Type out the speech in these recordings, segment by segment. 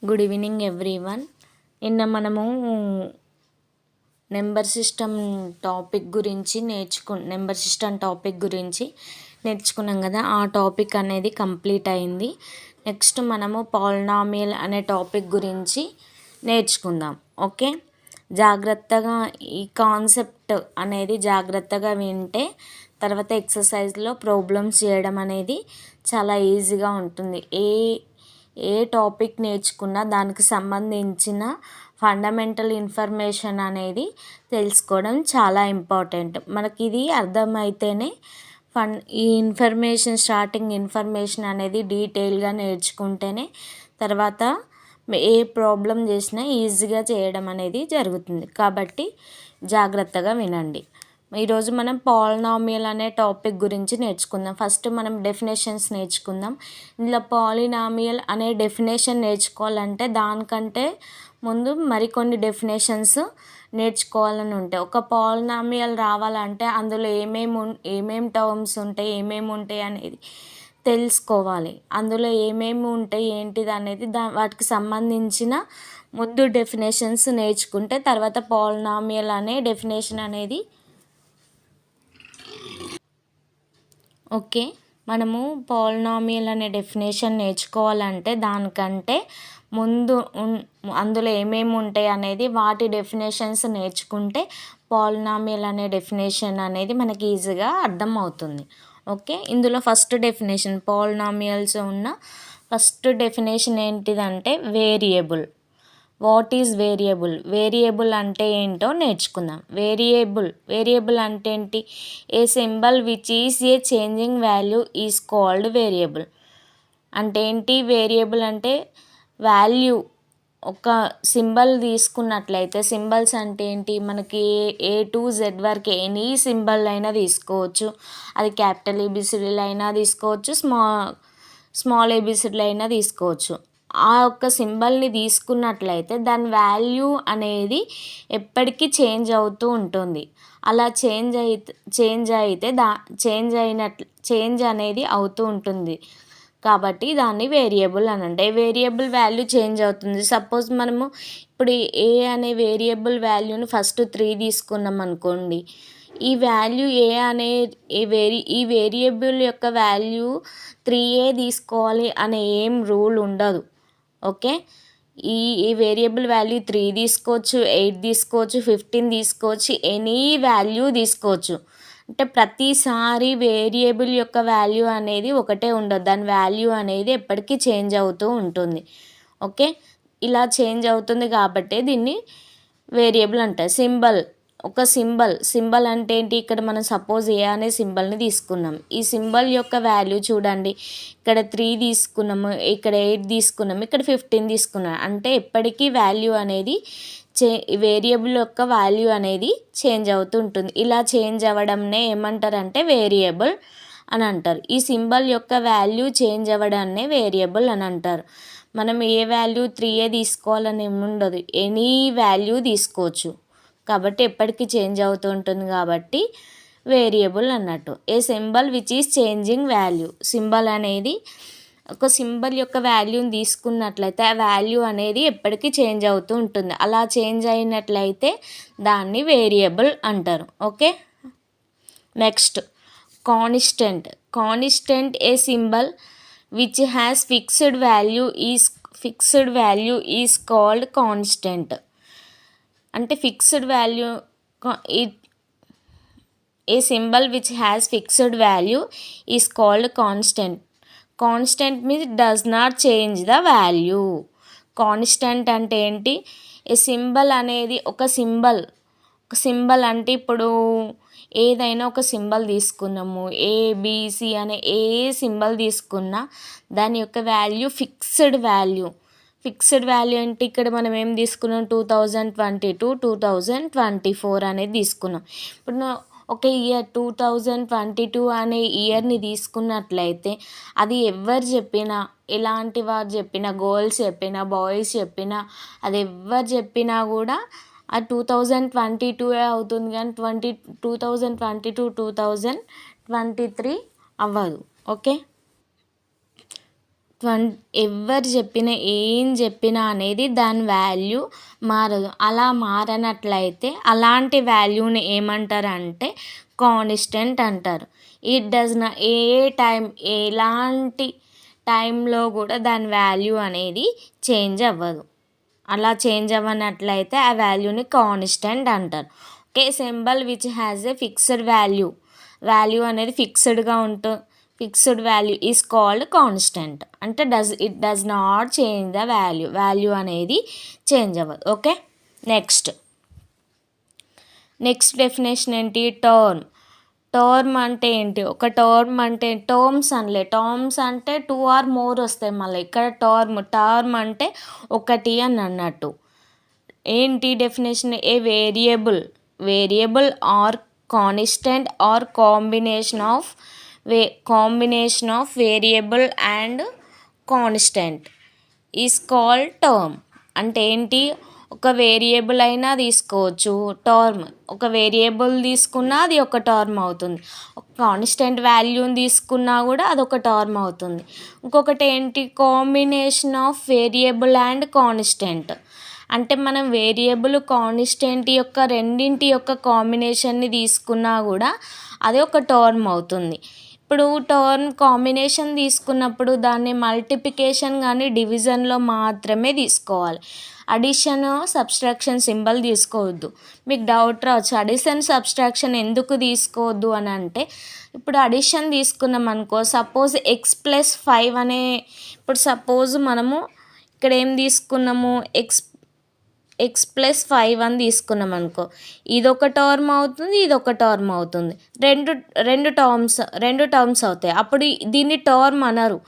Good evening everyone. నిన్న మనము number system topic గురించి నేర్చుకున్నాం కదా. ఆ టాపిక్ అనేది కంప్లీట్ అయింది. నెక్స్ట్ మనము పాలినామియల్ అనే టాపిక్ గురించి నేర్చుకుందాం. ఓకే, జాగ్రత్తగా ఈ కాన్సెప్ట్ అనేది జాగ్రత్తగా వింటే తర్వాత ఎక్సర్సైజ్లో ప్రాబ్లమ్స్ చేయడం అనేది చాలా ఈజీగా ఉంటుంది. ఏ టాపిక్ నేర్చుకున్నా దానికి సంబంధించిన ఫండమెంటల్ ఇన్ఫర్మేషన్ అనేది తెలుసుకోవడం చాలా ఇంపార్టెంట్. మనకి ఇది అర్థమైతేనే ఈ స్టార్టింగ్ ఇన్ఫర్మేషన్ అనేది డీటెయిల్గా నేర్చుకుంటేనే తర్వాత ఏ ప్రాబ్లం చేసినా ఈజీగా చేయడం అనేది జరుగుతుంది. కాబట్టి జాగ్రత్తగా వినండి. ఈరోజు మనం పాలినామియల్ అనే టాపిక్ గురించి నేర్చుకుందాం. ఫస్ట్ మనం డెఫినేషన్స్ నేర్చుకుందాం. ఇందులో పాలినామియల్ అనే డెఫినేషన్ నేర్చుకోవాలంటే దానికంటే ముందు మరికొన్ని డెఫినేషన్స్ నేర్చుకోవాలని ఉంటాయి. ఒక పాలినామియల్ రావాలంటే అందులో ఏమేమి టర్మ్స్ ఉంటాయి, ఏమేమి ఉంటాయి అనేది తెలుసుకోవాలి. అందులో ఏమేమి ఉంటాయి ఏంటిది అనేది వాటికి సంబంధించిన ముందు డెఫినేషన్స్ నేర్చుకుంటే తర్వాత పాలినామియల్ అనే డెఫినేషన్ అనేది ఓకే. మనము పాలినామియల్ అనే డెఫినేషన్ నేర్చుకోవాలంటే దానికంటే ముందు అందులో ఏమేమి ఉంటాయి అనేది వాటి డెఫినేషన్స్ నేర్చుకుంటే పాలినామియల్ అనే డెఫినేషన్ అనేది మనకి ఈజీగా అర్థమవుతుంది. ఓకే, ఇందులో ఫస్ట్ డెఫినేషన్ పాలినామియల్స్ ఉన్న ఫస్ట్ డెఫినేషన్ ఏంటిదంటే variable. What is variable? Variable అంటే ఏంటో నేర్చుకుందాం. వేరియబుల్ అంటే ఏంటి? A symbol which is a changing value is called variable. అంటే ఏంటి? వేరియబుల్ అంటే వాల్యూ ఒక సింబల్ తీసుకున్నట్లయితే, సింబల్స్ అంటే ఏంటి? మనకి ఏ టు జెడ్ వరకు ఎనీ సింబల్ అయినా తీసుకోవచ్చు. అది క్యాపిటల్ ఏబిసిడీలు అయినా తీసుకోవచ్చు, స్మాల్ ఏబిసిడీలు అయినా తీసుకోవచ్చు. ఆ ఒక్క సింబల్ని తీసుకున్నట్లయితే దాని వాల్యూ అనేది ఎప్పటికీ చేంజ్ అవుతూ ఉంటుంది. అలా చేంజ్ అనేది అవుతూ ఉంటుంది. కాబట్టి దాన్ని వేరియబుల్ అని అంటే వేరియబుల్ వాల్యూ చేంజ్ అవుతుంది. సపోజ్ మనము ఇప్పుడు ఏ అనే వేరియబుల్ వాల్యూని ఫస్ట్ 3 తీసుకున్నాం అనుకోండి. ఈ వాల్యూ ఈ వేరియబుల్ యొక్క వాల్యూ 3 తీసుకోవాలి అనే ఏం రూల్ ఉండదు. ఓకే, ఈ వేరియబుల్ వాల్యూ 3 తీసుకోవచ్చు, 8 తీసుకోవచ్చు, 15 తీసుకోవచ్చు, ఎనీ వాల్యూ తీసుకోవచ్చు. అంటే ప్రతిసారి వేరియబుల్ యొక్క వాల్యూ అనేది ఒకటే ఉండదు. దాని వాల్యూ అనేది ఎప్పటికీ చేంజ్ అవుతూ ఉంటుంది. ఓకే, ఇలా చేంజ్ అవుతుంది కాబట్టి దీన్ని వేరియబుల్ అంటారు. ఒక సింబల్ అంటే ఏంటి? ఇక్కడ మనం సపోజ్ ఏ అనే సింబల్ని తీసుకున్నాం. ఈ సింబల్ యొక్క వాల్యూ చూడండి, ఇక్కడ 3 తీసుకున్నాము, ఇక్కడ 8 తీసుకున్నాము, ఇక్కడ 15 తీసుకున్నాం. అంటే ఎప్పటికీ వాల్యూ అనేది వేరియబుల్ యొక్క వాల్యూ అనేది చేంజ్ అవుతూ ఉంటుంది. ఇలా చేంజ్ అవ్వడంనే ఏమంటారంటే వేరియబుల్ అని అంటారు. ఈ సింబల్ యొక్క వాల్యూ చేంజ్ అవ్వడాన్నే వేరియబుల్ అని అంటారు. మనం ఏ వాల్యూ 3 తీసుకోవాలని ఉండదు, ఎనీ వాల్యూ తీసుకోవచ్చు. కాబట్టి ఎప్పటికీ చేంజ్ అవుతూ ఉంటుంది కాబట్టి వేరియబుల్ అన్నట్టు. A symbol which is changing value. Symbol అనేది ఒక సింబల్ యొక్క వాల్యూని తీసుకున్నట్లయితే ఆ వాల్యూ అనేది ఎప్పటికీ చేంజ్ అవుతూ ఉంటుంది. అలా చేంజ్ అయినట్లయితే దాన్ని వేరియబుల్ అంటారు. Okay, next constant a symbol which has fixed value is called constant. అంటే fixed value a symbol which has fixed value is called constant means does not change the value. Constant అంటే ఏంటి? A symbol అనేది ఒక symbol అంటే ఇప్పుడు ఏదైనా ఒక symbol తీసుకున్నాము, ఏబిసి అనే ఏ సింబల్ తీసుకున్నా దాని యొక్క వాల్యూ ఫిక్స్డ్ వాల్యూ అంటే ఇక్కడ మనం ఏం తీసుకున్నాం? 2022, 2024 అనేది తీసుకున్నాం. ఇప్పుడు ఒక ఇయర్ 2022 అనే ఇయర్ని తీసుకున్నట్లయితే అది ఎవరు చెప్పినా, ఎలాంటి వారు చెప్పినా, గర్ల్స్ చెప్పినా, బాయ్స్ చెప్పినా, అది ఎవరు చెప్పినా కూడా ఆ 2022 అవుతుంది కానీ 2022, 2023 అవ్వదు. ఓకే, ఎవరు చెప్పినా ఏం చెప్పినా అనేది దాని వాల్యూ మారదు. అలా మారనట్లయితే అలాంటి వాల్యూని ఏమంటారంటే కాన్స్టెంట్ అంటారు. It does not a time ఎలాంటి టైంలో కూడా దాని వాల్యూ అనేది చేంజ్ అవ్వదు. అలా చేంజ్ అవ్వనట్లయితే ఆ వాల్యూని కాన్స్టెంట్ అంటారు. Okay, symbol which has a fixed value అనేది fixed value is called constant. అంటే it does not change the value అనేది చేంజ్ అవ్వదు. ఓకే, నెక్స్ట్ డెఫినేషన్ ఏంటి? టర్మ్ అంటే ఏంటి? ఒక టర్మ్ అంటే టర్మ్స్ అంటే 2 or more వస్తాయి. మళ్ళీ ఇక్కడ టర్మ్ అంటే ఒకటి అని అన్నట్టు. ఏంటి definition? A variable or constant or combination of variable and constant is called term. అంటే ఏంటి? ఒక వేరియబుల్ అయినా తీసుకోవచ్చు టర్మ్. ఒక వేరియబుల్ తీసుకున్నా అది ఒక టర్మ్ అవుతుంది. ఒక కాన్స్టెంట్ వాల్యూని తీసుకున్నా కూడా అదొక టర్మ్ అవుతుంది. ఇంకొకటి ఏంటి? Combination of variable and constant. అంటే మనం వేరియబుల్ కాన్స్టెంట్ యొక్క రెండింటి యొక్క కాంబినేషన్ని తీసుకున్నా కూడా అది ఒక టర్మ్ అవుతుంది. ఇప్పుడు టర్మ్ కాంబినేషన్ తీసుకున్నప్పుడు దాన్ని మల్టిప్లికేషన్ కానీ డివిజన్లో మాత్రమే తీసుకోవాలి. అడిషన్ సబ్స్ట్రాక్షన్ సింబల్ తీసుకోవద్దు. మీకు డౌట్ రావచ్చు, అడిషన్ సబ్స్ట్రాక్షన్ ఎందుకు తీసుకోవద్దు అని అంటే, ఇప్పుడు అడిషన్ తీసుకున్నాం అనుకో, సపోజ్ x+5 అనే, ఇప్పుడు సపోజ్ మనము ఇక్కడ ఏం తీసుకున్నాము, x+5 అని తీసుకున్నాం అనుకో, ఇదొక టర్మ్ అవుతుంది, ఇదొక టర్మ్ అవుతుంది. రెండు టర్మ్స్ అవుతాయి. అప్పుడు దీన్ని టర్మ్ అనరు,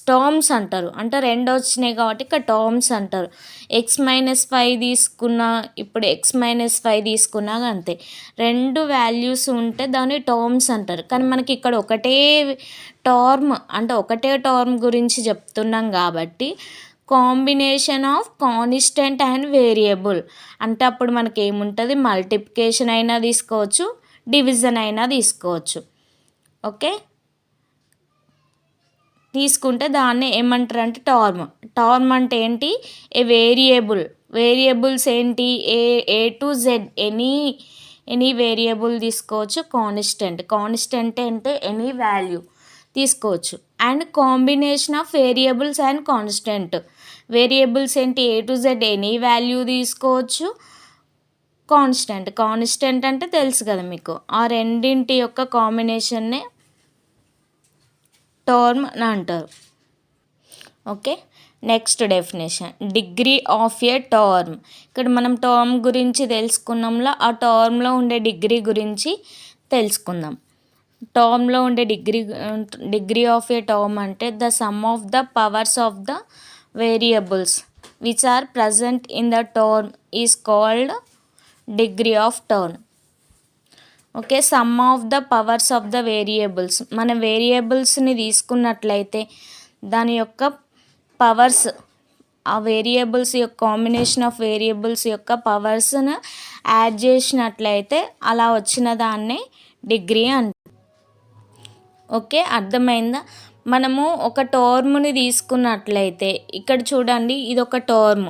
టర్మ్స్ అంటారు. అంటే రెండు వచ్చినాయి కాబట్టి ఇక్కడ టర్మ్స్ అంటారు. x-5 తీసుకున్నా, ఇప్పుడు x-5 తీసుకున్నా అంతే. రెండు వాల్యూస్ ఉంటే దాన్ని టర్మ్స్ అంటారు. కానీ మనకి ఇక్కడ ఒకటే టర్మ్ గురించి చెప్తున్నాం కాబట్టి combination of constant and variable అంటే అప్పుడు మనకి ఏముంటుంది? మల్టిప్లికేషన్ అయినా తీసుకోవచ్చు, డివిజన్ అయినా తీసుకోవచ్చు. ఓకే, తీసుకుంటే దాన్ని ఏమంటారు అంటే టర్మ్ అంటే ఏంటి? ఏ వేరియబుల్స్ ఏంటి? A to Z any variable తీసుకోవచ్చు. కాన్స్టెంట్ అంటే ఎనీ వాల్యూ తీసుకోవచ్చు. And combination of variables and constant. Variables ఏంటి? A to Z any value తీసుకోవచ్చు. కాన్స్టెంట్ అంటే తెలుసు కదా మీకు, ఆ రెండింటి యొక్క కాంబినేషన్నే టర్మ్ అని అంటారు. Okay, next definition degree of a term. ఇక్కడ మనం టర్మ్ గురించి తెలుసుకున్నాంలో, ఆ టర్మ్లో ఉండే డిగ్రీ గురించి తెలుసుకుందాం. టర్మ్లో ఉండే డిగ్రీ ఆఫ్ ఏ టర్మ్ అంటే the sum of the powers of the variables which are present in the term is called degree of term. Okay, sum of the powers of the variables. మన వేరియబుల్స్ని తీసుకున్నట్లయితే దాని యొక్క powers, ఆ variables యొక్క combination of variables యొక్క పవర్స్ను add చేసినట్లయితే అలా వచ్చిన దాన్నే డిగ్రీ అంటారు. ఓకే, అర్థమైందా? మనము ఒక టర్మ్ని తీసుకున్నట్లయితే ఇక్కడ చూడండి, ఇది ఒక టర్మ్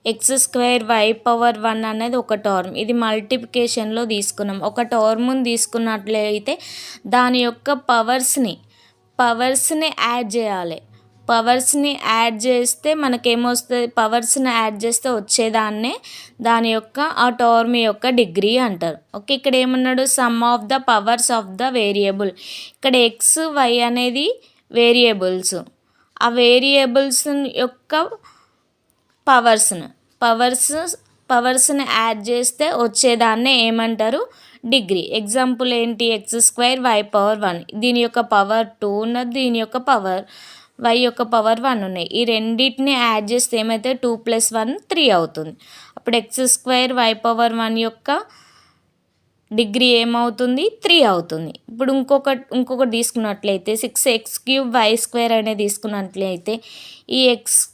x²y⁴1 అనేది ఒక టర్మ్. ఇది మల్టిప్లికేషన్లో తీసుకున్నాం. ఒక టర్మ్ని తీసుకున్నట్లయితే దాని యొక్క పవర్స్ని యాడ్ చేయాలి. పవర్స్ని యాడ్ చేస్తే మనకేమొస్తుంది? పవర్స్ని యాడ్ చేస్తే వచ్చేదాన్నే దాని యొక్క ఆ టర్మ్ యొక్క డిగ్రీ అంటారు. ఓకే, ఇక్కడ ఏమన్నాడు? Some of the powers of the variable. ఇక్కడ ఎక్స్ వై అనేది వేరియబుల్స్. ఆ వేరియబుల్స్ యొక్క పవర్స్ని యాడ్ చేస్తే వచ్చేదాన్నే ఏమంటారు? డిగ్రీ. ఎగ్జాంపుల్ ఏంటి? x²y⁴1. దీని యొక్క పవర్ 2 ఉన్నది, దీని యొక్క పవర్ y యొక్క పవర్ 1 ఉన్నాయి. ఈ రెండింటిని యాడ్ చేస్తే ఏమైతే 2 + 1 3 అవుతుంది. అప్పుడు x²y⁴1 యొక్క డిగ్రీ ఏమవుతుంది? 3 అవుతుంది. ఇప్పుడు ఇంకొకటి తీసుకున్నట్లయితే 6x³ అనేది తీసుకున్నట్లయితే ఈ x³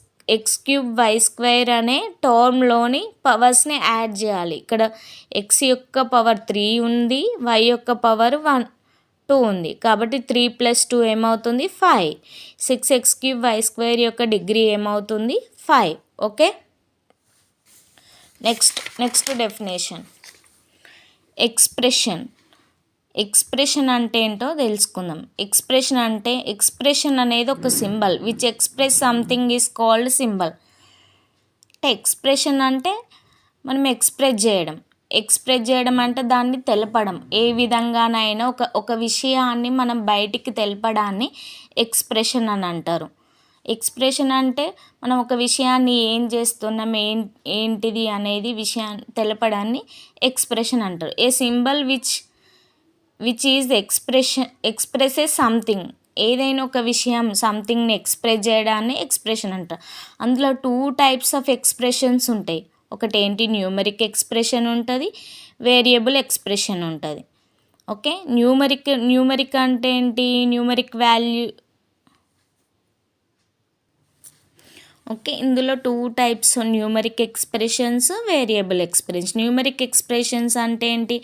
అనే టర్మ్లోని పవర్స్ని యాడ్ చేయాలి. ఇక్కడ x యొక్క పవర్ 3 ఉంది, y యొక్క పవర్ 1 2 ఉంది కాబట్టి 3 + 2 ఏమవుతుంది 5. 6x³ y² యొక్క డిగ్రీ ఏమవుతుంది 5. ఓకే. నెక్స్ట్ డెఫినేషన్ ఎక్స్ప్రెషన్ అంటే ఏంటో తెలుసుకుందాం. ఎక్స్ప్రెషన్ అనేది ఒక symbol which express something is called symbol. అంటే ఎక్స్ప్రెషన్ అంటే మనం ఎక్స్ప్రెస్ చేయడం అంటే దాన్ని తెలపడం. ఏ విధంగానైనా ఒక విషయాన్ని మనం బయటికి తెలపడాన్ని ఎక్స్ప్రెషన్ అని అంటారు. ఎక్స్ప్రెషన్ అంటే మనం ఒక విషయాన్ని ఏం చేస్తున్నాం ఏంటిది అనేది విషయాన్ని తెలపడాన్ని ఎక్స్ప్రెషన్ అంటారు. A symbol which is expresses something. ఏదైనా ఒక విషయం సంథింగ్ని ఎక్స్ప్రెస్ చేయడాన్ని ఎక్స్ప్రెషన్ అంటారు. అందులో 2 టైప్స్ ఆఫ్ ఎక్స్ప్రెషన్స్ ఉంటాయి. ఒకటి ఏంటి, న్యూమరిక్ ఎక్స్ప్రెషన్ ఉంటుంది, వేరియబుల్ ఎక్స్ప్రెషన్ ఉంటుంది. ఓకే. న్యూమరిక్ అంటే ఏంటి, న్యూమరిక్ వాల్యూ. ఓకే. ఇందులో 2 types numeric expressions, variable expression. Numeric expressions అంటే ఏంటి,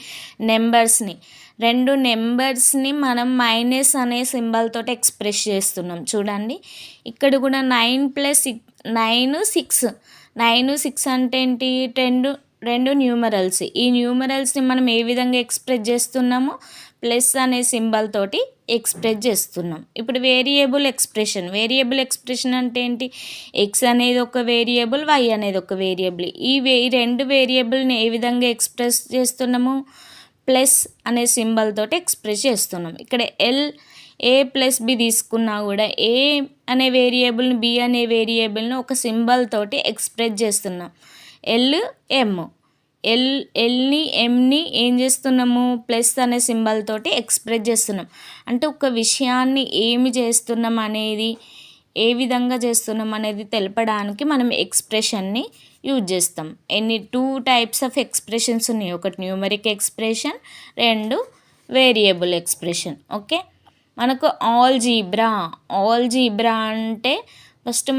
నెంబర్స్ని 2 నెంబర్స్ని మనం మైనస్ అనే సింబల్ తోటి ఎక్స్ప్రెస్ చేస్తున్నాం. చూడండి ఇక్కడ కూడా 9 + 9 6. 9 6 అంటే ఏంటి, రెండు న్యూమరల్స్. ఈ న్యూమరల్స్ని మనం ఏ విధంగా ఎక్స్ప్రెస్ చేస్తున్నామో ప్లస్ అనే సింబల్ తోటి ఎక్స్ప్రెస్ చేస్తున్నాం. ఇప్పుడు వేరియబుల్ ఎక్స్ప్రెషన్ అంటే ఏంటి, ఎక్స్ అనేది ఒక వేరియబుల్, వై అనేది ఒక వేరియబుల్. ఈ 2 వేరియబుల్ని ఏ విధంగా ఎక్స్ప్రెస్ చేస్తున్నాము, ప్లస్ అనే సింబల్ తోటి ఎక్స్ప్రెస్ చేస్తున్నాం. ఇక్కడ ఏ + బి తీసుకున్నా కూడా ఏ అనే వేరియబుల్ని బి అనే వేరియబుల్ని ఒక సింబల్ తోటి ఎక్స్ప్రెస్ చేస్తున్నాం. ఎల్ని ఎంని ఏం చేస్తున్నాము, ప్లస్ అనే సింబల్ తోటి ఎక్స్ప్రెస్ చేస్తున్నాం. అంటే ఒక విషయాన్ని ఏమి చేస్తున్నాం అనేది, ఏ విధంగా చేస్తున్నాం అనేది తెలపడానికి మనం ఎక్స్ప్రెషన్ని యూజ్ చేస్తాం. 2 టైప్స్ ఆఫ్ ఎక్స్ప్రెషన్స్ ఉన్నాయి. ఒకటి numeric expression, 2 variable expression. Okay. మనకు ఆల్జీబ్రా అంటే ఫస్ట్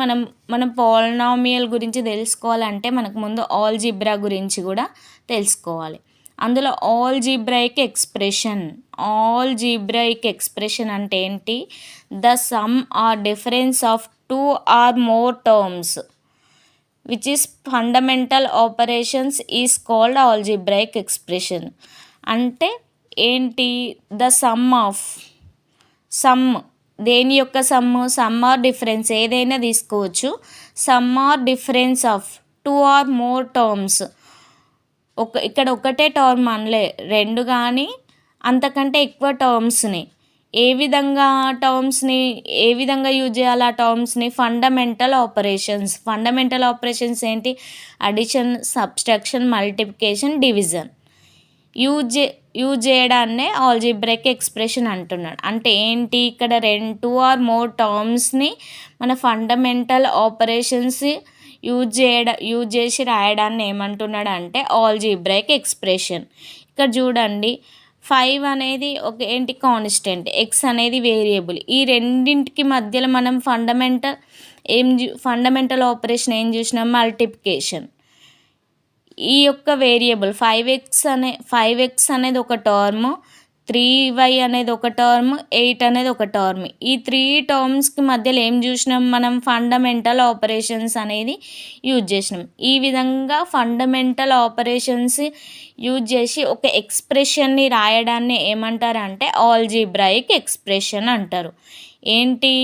మనం పాలినామియల్ గురించి తెలుసుకోవాలంటే మనకు ముందు ఆల్జీబ్రా గురించి కూడా తెలుసుకోవాలి. అందులో ఆల్జీబ్రాయిక్ ఎక్స్ప్రెషన్ అంటే ఏంటి, the sum or difference of 2 or more terms which is fundamental operations is called algebraic expression. అంటే ఏంటి, ద సమ్ దేని యొక్క సమ్ ఆర్ డిఫరెన్స్ ఏదైనా తీసుకోవచ్చు. Sum or difference of 2 or more terms. ఇక్కడ ఒకటే టర్మ్ అనలే, 2 కానీ అంతకంటే ఎక్కువ టర్మ్స్ని ఏ విధంగా యూజ్ చేయాలి, ఆ టర్మ్స్ని ఫండమెంటల్ ఆపరేషన్స్ ఏంటి, addition, subtraction, multiplication, division use చేయడాన్నే ఆల్జీబ్రాయిక్ ఎక్స్ప్రెషన్ అంటున్నాడు. అంటే ఏంటి, ఇక్కడ 2 or more టర్మ్స్ని మన ఫండమెంటల్ ఆపరేషన్స్ యూజ్ చేసి రాయడాన్ని ఏమంటున్నాడు అంటే ఆల్జీబ్రాయిక్ ఎక్స్ప్రెషన్. ఇక్కడ చూడండి 5 అనేది ఒక ఏంటి, కాన్స్టెంట్, ఎక్స్ అనేది వేరియబుల్. ఈ రెండింటికి మధ్యలో మనం ఫండమెంటల్ ఆపరేషన్ ఏం చూసినాం, మల్టిప్లికేషన్. ఈ యొక్క వేరియబుల్ 5x అనేది ఒక టర్మ్, 3y అనేది ఒక టర్మ్, 8 అనేది ఒక టర్మ్. ఈ 3 టర్మ్స్కి మధ్యలో ఏం చూసినాం మనం, ఫండమెంటల్ ఆపరేషన్స్ అనేది యూజ్ చేసినాం. ఈ విధంగా ఫండమెంటల్ ఆపరేషన్స్ యూజ్ చేసి ఒక ఎక్స్ప్రెషన్ని రాయడాన్ని ఏమంటారంటే ఆల్జీబ్రాయిక్ ఎక్స్ప్రెషన్ అంటారు. ఏంటి,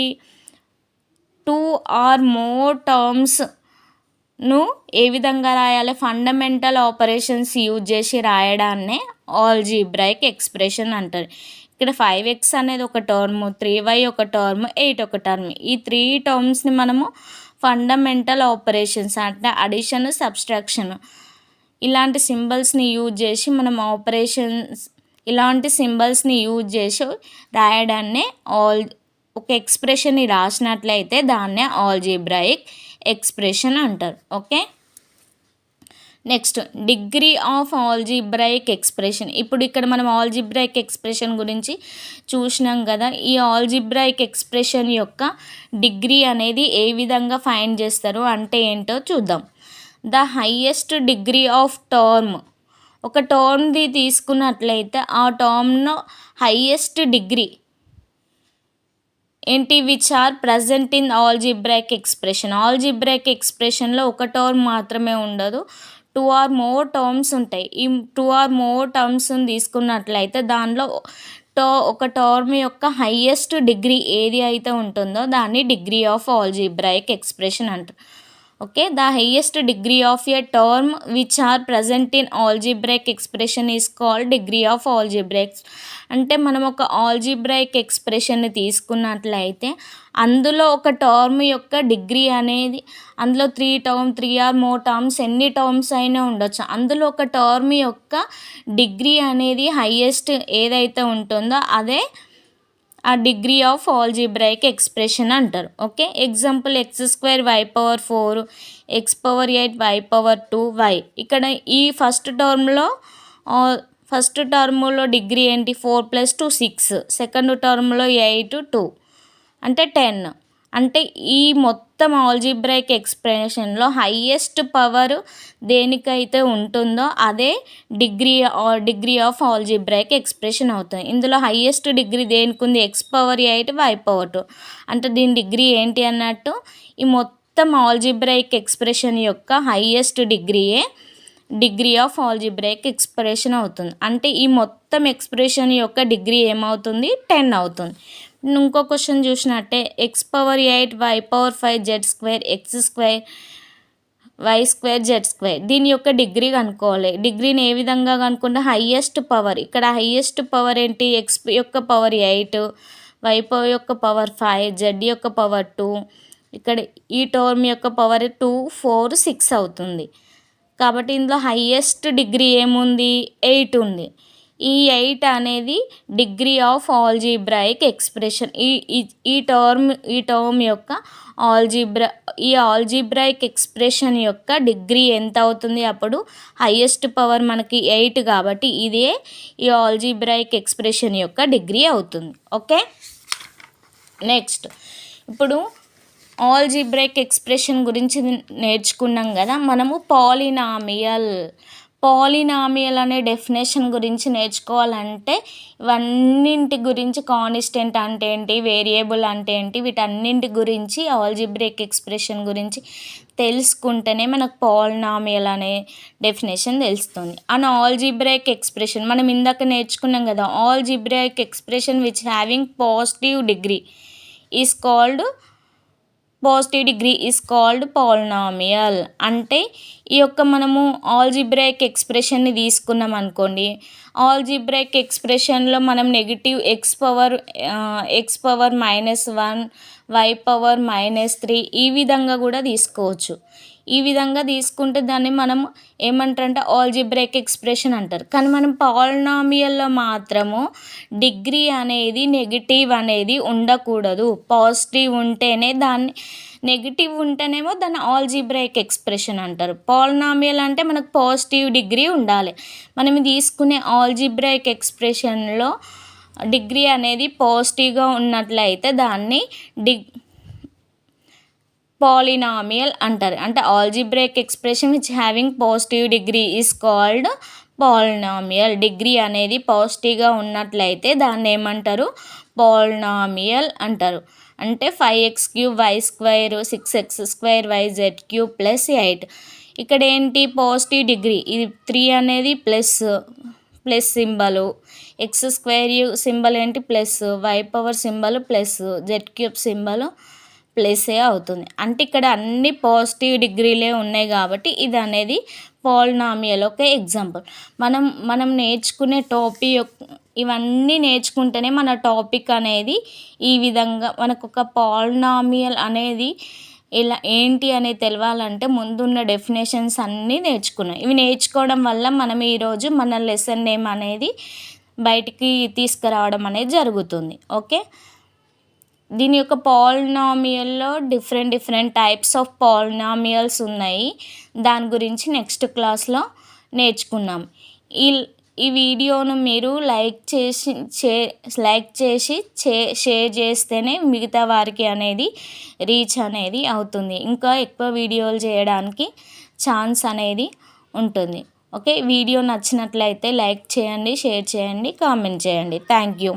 2 or more టర్మ్స్ను ఏ విధంగా రాయాలి, ఫండమెంటల్ ఆపరేషన్స్ యూజ్ చేసి రాయడాన్నే ఆల్జీబ్రాయిక్ ఎక్స్ప్రెషన్ అంటారు. ఇక్కడ 5x అనేది ఒక టర్మ్, 3y ఒక టర్మ్, 8 ఒక టర్మ్. ఈ 3 టర్మ్స్ని మనము ఫండమెంటల్ ఆపరేషన్స్ అంటే అడిషన్, సబ్స్ట్రాక్షన్ ఇలాంటి సింబల్స్ని యూజ్ చేసి మనం రాయడాన్నే ఒక ఎక్స్ప్రెషన్ని రాసినట్లయితే దాన్నే ఆల్జీబ్రాయిక్ ఎక్స్ప్రెషన్ అంటారు. Okay. Next, degree of algebraic expression. ఇప్పుడు ఇక్కడ మనం ఆల్జీబ్రాయిక్ ఎక్స్ప్రెషన్ గురించి చూసినాం కదా. ఈ ఆల్జీబ్రాయిక్ ఎక్స్ప్రెషన్ యొక్క డిగ్రీ అనేది ఏ విధంగా ఫైండ్ చేస్తారు అంటే ఏంటో చూద్దాం. The highest degree of term ఒక టర్మ్‌ది తీసుకున్నట్లయితే ఆ టర్మ్‌లో హైయెస్ట్ డిగ్రీ ఏంటి which are present in algebraic expression. Algebraic ఎక్స్ప్రెషన్‌లో ఒక టర్మ్ మాత్రమే ఉండదు. 2 ఆర్ మోర్ టర్మ్స్ ఉంటాయి. ఈ 2 ఆర్ మోర్ టర్మ్స్‌ని తీసుకున్నట్లయితే దానిలో ఒక టర్మ్ యొక్క హైయెస్ట్ డిగ్రీ ఏది అయితే ఉంటుందో దాన్ని డిగ్రీ ఆఫ్ ఆల్జీబ్రాయిక్ ఎక్స్ప్రెషన్ అంటారు. Okay. The highest degree of a term which are present in algebraic expression is called degree of algebraic. అంటే మనం ఒక ఆల్జీబ్రాయిక్ ఎక్స్ప్రెషన్ని తీసుకున్నట్లయితే అందులో ఒక టర్మ్ యొక్క డిగ్రీ అనేది అందులో 3 ఆర్ మోర్ టర్మ్స్ ఎన్ని టర్మ్స్ అయినా ఉండొచ్చు. అందులో ఒక టర్మ్ యొక్క డిగ్రీ అనేది హైయెస్ట్ ఏదైతే ఉంటుందో అదే ఆ డిగ్రీ ఆఫ్ ఆల్జీబ్రాయిక్ ఎక్స్ప్రెషన్ అంటారు. Okay. Example x² y/4 x/8 y/2 y. ఇక్కడ ఈ ఫస్ట్ టర్మ్లో డిగ్రీ ఏంటి 4 + 2 6, సెకండ్ టర్మ్లో 8 2 అంటే 10. అంటే ఈ మొత్తం ఆల్జీబ్రాయిక్ ఎక్స్ప్రెషన్లో హైయెస్ట్ పవర్ దేనికైతే ఉంటుందో అదే డిగ్రీ ఆఫ్ ఆల్జీబ్రాయిక్ ఎక్స్ప్రెషన్ అవుతుంది. ఇందులో హైయెస్ట్ డిగ్రీ దేనికి ఉంది x/8 y/2. అంటే దీని డిగ్రీ ఏంటి అన్నట్టు ఈ మొత్తం ఆల్జీబ్రాయిక్ ఎక్స్ప్రెషన్ యొక్క హైయెస్ట్ డిగ్రీయే డిగ్రీ ఆఫ్ ఆల్జీబ్రాయిక్ ఎక్స్ప్రెషన్ అవుతుంది. అంటే ఈ మొత్తం ఎక్స్ప్రెషన్ యొక్క డిగ్రీ ఏమవుతుంది 10 అవుతుంది. ఇంకో క్వశ్చన్ చూసినట్టే x/8 y/5 z² x² y² z². దీని యొక్క డిగ్రీ కనుక్కోవాలి. డిగ్రీని ఏ విధంగా కనుక్కుంటే హైయెస్ట్ పవర్, ఇక్కడ హైయెస్ట్ పవర్ ఏంటి x యొక్క పవర్ 8, y యొక్క పవర్ 5, z యొక్క పవర్ 2, ఇక్కడ ఈ టర్మ్ యొక్క పవర్ 2 4 6 అవుతుంది. కాబట్టి ఇందులో హైయెస్ట్ డిగ్రీ ఏముంది 8 ఉంది. ఈ 8 అనేది డిగ్రీ ఆఫ్ ఆల్జీబ్రాయిక్ ఎక్స్ప్రెషన్. ఈ టర్మ్ యొక్క ఆల్జీబ్రాయిక్ ఎక్స్ప్రెషన్ యొక్క డిగ్రీ ఎంత అవుతుంది అప్పుడు హైయెస్ట్ పవర్ మనకి 8 కాబట్టి ఇదే ఈ ఆల్జీబ్రాయిక్ ఎక్స్ప్రెషన్ యొక్క డిగ్రీ అవుతుంది. ఓకే. నెక్స్ట్ ఇప్పుడు ఆల్జీబ్రాయిక్ ఎక్స్ప్రెషన్ గురించి నేర్చుకున్నాం కదా. మనము పాలినామియల్ అనే డెఫినేషన్ గురించి నేర్చుకోవాలంటే ఇవన్నింటి గురించి కాన్స్టెంట్ అంటే ఏంటి, వేరియబుల్ అంటే ఏంటి, వీటన్నింటి గురించి ఆల్జీబ్రాయిక్ ఎక్స్ప్రెషన్ గురించి తెలుసుకుంటేనే మనకు పాలినామియల్ అనే డెఫినేషన్ తెలుస్తుంది. అండ్ ఆల్జీబ్రాయిక్ ఎక్స్ప్రెషన్ మనం ఇందాక నేర్చుకున్నాం కదా. Algebraic expression which having positive degree is called polynomial. అంటే ఈ యొక్క మనము ఆల్జీబ్రాయిక్ ఎక్స్ప్రెషన్ని తీసుకున్నాం అనుకోండి. ఆల్జీబ్రాయిక్ ఎక్స్ప్రెషన్లో మనం negative x power -1 y power -3 ఈ విధంగా కూడా తీసుకోవచ్చు. ఈ విధంగా తీసుకుంటే దాన్ని మనం ఏమంటారంటే ఆల్జీబ్రాయిక్ ఎక్స్ప్రెషన్ అంటారు. కానీ మనం పాలినామియల్లో మాత్రము డిగ్రీ అనేది నెగిటివ్ అనేది ఉండకూడదు. పాజిటివ్ ఉంటేనే దాన్ని, నెగిటివ్ ఉంటేనేమో దాన్ని ఆల్జీబ్రాయిక్ ఎక్స్ప్రెషన్ అంటారు. పాలినామియల్ అంటే మనకు పాజిటివ్ డిగ్రీ ఉండాలి. మనం తీసుకునే ఆల్జీబ్రాయిక్ ఎక్స్ప్రెషన్లో డిగ్రీ అనేది పాజిటివ్గా ఉన్నట్లయితే దాన్ని పాలినామియల్ అంటారు. అంటే algebraic expression which having positive degree is called polynomial. Degree అనేది పాజిటివ్గా ఉన్నట్లయితే దాన్ని ఏమంటారు పాలినామియల్ అంటారు. అంటే 5x³ y² 6x² yz³ +8. ఇక్కడ ఏంటి పాజిటివ్ డిగ్రీ, ఇది 3 అనేది ప్లస్ సింబలు, x² సింబల్ ఏంటి plus, y power symbol plus, z³ symbol ప్లస్ఏ అవుతుంది. అంటే ఇక్కడ అన్ని పాజిటివ్ డిగ్రీలే ఉన్నాయి కాబట్టి ఇది అనేది పాలినామియల్. ఒక ఎగ్జాంపుల్ మనం నేర్చుకునే టాపిక్ ఇవన్నీ నేర్చుకుంటేనే మన టాపిక్ అనేది ఈ విధంగా మనకు ఒక పాలినామియల్ అనేది ఇలా ఏంటి అనేది తెలవాలంటే ముందున్న డెఫినేషన్స్ అన్నీ నేర్చుకున్నాం. ఇవి నేర్చుకోవడం వల్ల మనం ఈరోజు మన లెసన్ నేమ్ అనేది బయటికి తీసుకురావడం అనేది జరుగుతుంది. ఓకే. దీని యొక్క పాలినామియల్లో డిఫరెంట్ టైప్స్ ఆఫ్ పాలినామియల్స్ ఉన్నాయి. దాని గురించి నెక్స్ట్ క్లాస్లో నేర్చుకున్నాం. ఈ వీడియోను మీరు లైక్ చేసి షేర్ చేస్తేనే మిగతా వారికి అనేది రీచ్ అనేది అవుతుంది. ఇంకా ఎక్కువ వీడియోలు చేయడానికి ఛాన్స్ అనేది ఉంటుంది. ఓకే. వీడియో నచ్చినట్లయితే లైక్ చేయండి, షేర్ చేయండి, కామెంట్ చేయండి. Thank you.